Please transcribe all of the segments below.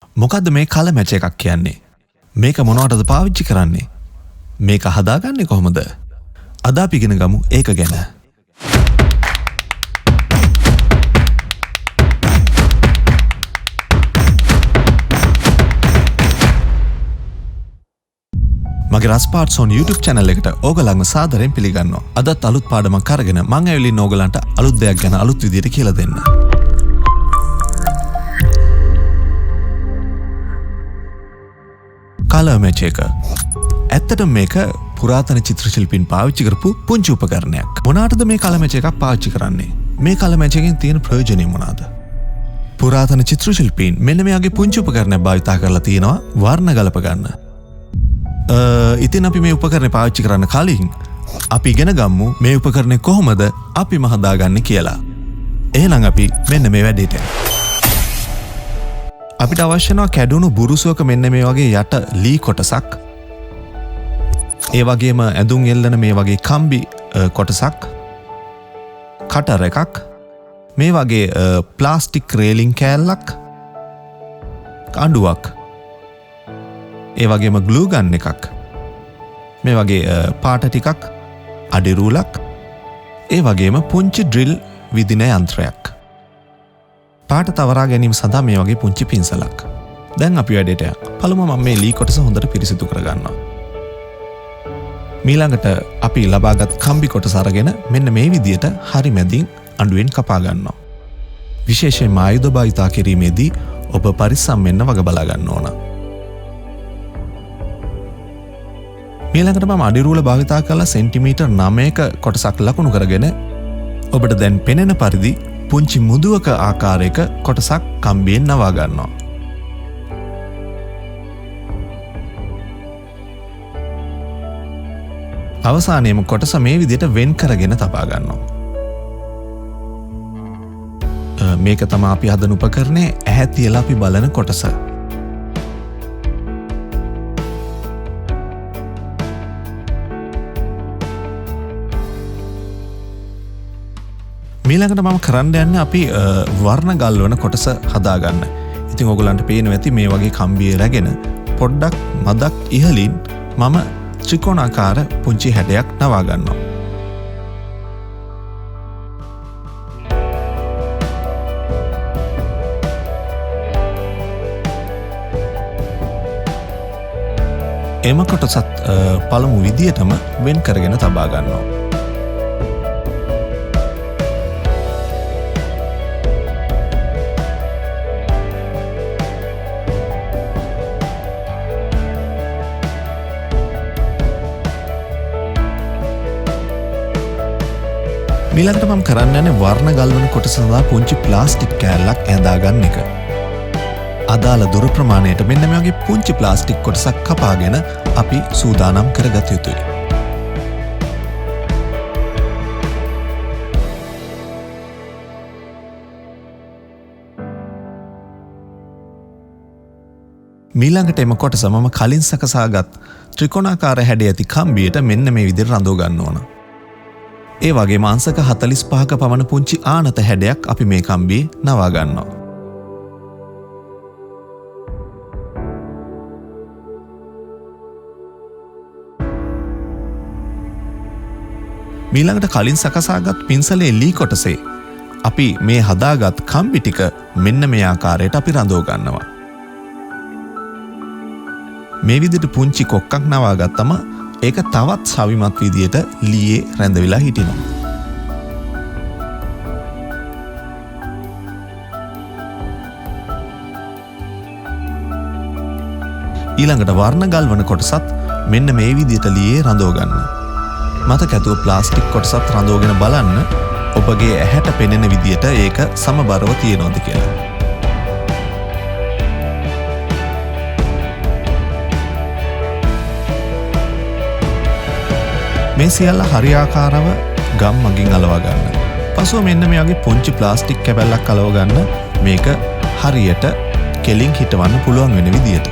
මොකද්ද මේ colour match එකක් කියන්නේ? මේක මොනවටද පාවිච්චි කරන්නේ? මේක හදාගන්නේ කොහොමද? අද අපි ඉගෙන ගමු ඒක ගැන. මගේ රස්පාට්ස් on YouTube channel එකට ඕගලන්ව සාදරයෙන් පිළිගන්නවා. අදත් අලුත් පාඩමක් අරගෙන මම ඇවිල්ලා ඉන්න ඕගලන්ට අලුත් දෙයක් ගැන අලුත් විදියට කියලා දෙන්න. කලර් මැච් එක. ඇත්තටම මේක පුරාතන චිත්‍ර ශිල්පීන් පාවිච්චි කරපු පුංචි උපකරණයක්. මොනකටද මේ කලර් මැච් එකක් පාවිච්චි කරන්නේ? මේ කලර් මැච් එකෙන් තියෙන ප්‍රයෝජනය මොනවාද? පුරාතන චිත්‍ර ශිල්පීන් මෙන්න මේ වගේ පුංචි උපකරණයක් භාවිත කරලා තියෙනවා වර්ණ ගලප ගන්න. ඉතින් අපි මේ උපකරණය පාවිච්චි කරන්න කලින් අපි ඉගෙන ගමු මේ උපකරණය කොහොමද අපිම හදාගන්නේ කියලා. එහෙනම් අපි මෙන්න මේ වැඩේට අපිට අවශ්‍ය වෙනවා කැඩුණු බුරුසුවක මෙන්න මේ වගේ යට ලී කොටසක්. ඒ වගේම ඇඳුම් එල්ලන මේ වගේ කම්බි කොටසක්. කටර් එකක්. මේ වගේ ප්ලාස්ටික් රේලින් කෑල්ලක්. අඬුවක්. ඒ වගේම ග්ලූ ගන් එකක්. මේ වගේ පාට ටිකක්. අඩිරූලක්. ඒ වගේම පුංචි ඩ්‍රිල් විදින යන්ත්‍රයක්. පාට තවරා ගැනීම සඳහා මේ වගේ පුංචි පින්සලක්. දැන් අපි වැඩේට යමු. පළමුව මම මේ ලී කොටස හොඳට පිරිසිදු කරගන්නවා. ඊළඟට අපි ලබාගත් කම්බි කොටස අරගෙන මෙන්න මේ විදියට හරි මැදින් අඬුවෙන් කපා ගන්නවා. විශේෂයෙන්ම ආයුධ භාවිත කිරීමේදී ඔබ පරිස්සම් වෙන්න වග බලා ගන්න ඕන. ඊළඟට මම අඩිරූල භාවිත කරලා සෙන්ටිමීටර් 9ක කොටසක් ලකුණු කරගෙන ඔබට දැන් පෙනෙන පරිදි පුංචි මුදුවක ආකාරයක කොටසක් කම්බියෙන් නවා ගන්නවා. අවසානයේම කොටස මේ විදිහට වෙන් කරගෙන තබා ගන්නවා. මේක තමයි අපි හදන උපකරණේ ඇහැ තියලා අපි බලන කොටස. ඊළඟට මම කරන්න යන්නේ අපි වර්ණ ගල්වන කොටස හදාගන්න. ඉතින් ඔයගලන්ට පේනවා ඇති මේ වගේ කම්බිය රැගෙන පොඩ්ඩක් මදක් ඉහළින් මම ත්‍රිකෝණාකාර පුංචි හැඩයක් නවා ගන්නවා. එම කොටසත් පළමු විදියටම වෙන් කරගෙන තබා ගන්නවා. ඊළඟට මම කරන්න යන්නේ වර්ණ ගල්වන කොටස සඳහා පුංචි ප්ලාස්ටික් කෑල්ලක් ඇඳාගන්න එක. අදාළ දුර ප්‍රමාණයට මෙන්න මේ වගේ පුංචි ප්ලාස්ටික් කොටසක් කපාගෙන අපි සූදානම් කරගත යුතුයි. ඊළඟට එම කොටස මම කලින් සකසාගත් ත්‍රිකෝණාකාර හැඩය ඇති කම්බියට මෙන්න මේ විදිහට රඳව ගන්න ඕන. ඒ වගේ මාංශක 45ක පමණ පුංචි ආනත හැඩයක් අපි මේ කම්බියේ නවා ගන්නවා. ඊළඟට කලින් සකසාගත් පින්සලේ ලී කොටසේ අපි මේ හදාගත් කම්බි ටික මෙන්න මේ ආකාරයට අපි රඳව ගන්නවා. මේ විදිහට පුංචි කොක්කක් නවා ගත්තම ඒක තවත් සවිමත් විදියට ලීයේ රැඳවිලා හිටිනවා. ඊළඟට වර්ණ ගල්වන කොටසත් මෙන්න මේ විදියට ලීයේ රඳව ගන්න. මතක ඇතුව ප්ලාස්ටික් කොටසත් රඳවගෙන බලන්න ඔබගේ ඇහැට පෙනෙන විදියට ඒක සමබරව තියෙනවද කියලා. මේ සියල්ල හරියාකාරව ගම් මගින් අලවා ගන්න. පසුව මෙන්න මේ වගේ පුංචි ප්ලාස්ටික් කැබැල්ලක් අලව ගන්න මේක හරියට කෙලින් හිටවන්න පුළුවන් වෙන විදියට.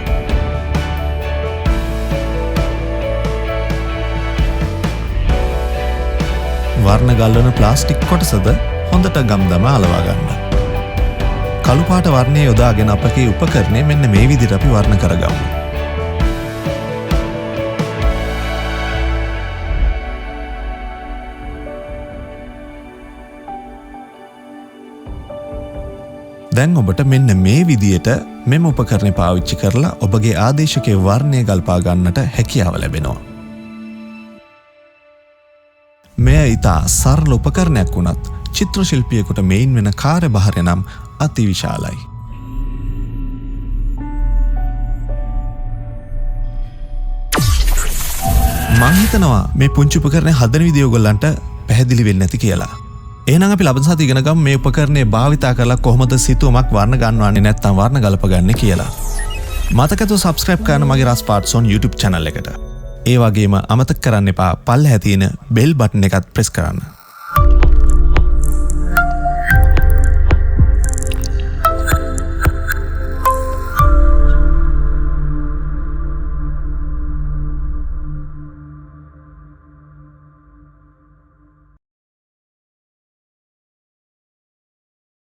වර්ණ ගල්වන ප්ලාස්ටික් කොටසද හොඳට ගම් දමා අලවා ගන්න. කළු පාට වර්ණය යොදාගෙන අපගේ උපකරණය මෙන්න මේ විදිහට අපි වර්ණ කරගමු. දැන් ඔබට මෙන්න මේ විදියට මෙම උපකරණය පාවිච්චි කරලා ඔබගේ ආදේශකයේ වර්ණය ගල්පා ගන්නට හැකියාව ලැබෙනවා. මෙය ඉතා සරල උපකරණයක් වුණත් චිත්‍ර ශිල්පියෙකුට මෙයින් වෙන කාර්යභාරය නම් අතිවිශාලයි. මං හිතනවා මේ පුංචි උපකරණය හදන විදිය ඔයගොල්ලන්ට පැහැදිලි වෙන්නේ නැති කියලා. එහෙනම් අපි ලබන සතියේ ඉගෙන ගමු මේ උපකරණය භාවිතා කරලා කොහොමද සිතුවමක් වර්ණ ගන්නවන්නේ නැත්නම් වර්ණ ගලපගන්නේ කියලා. මතකද subscribe කරන්න මගේ රස් පාර්ට්ස් on YouTube channel එකට. ඒ වගේම අමතක කරන්න එපා පල්ලෙහා තියෙන bell button එකත් press කරන්න.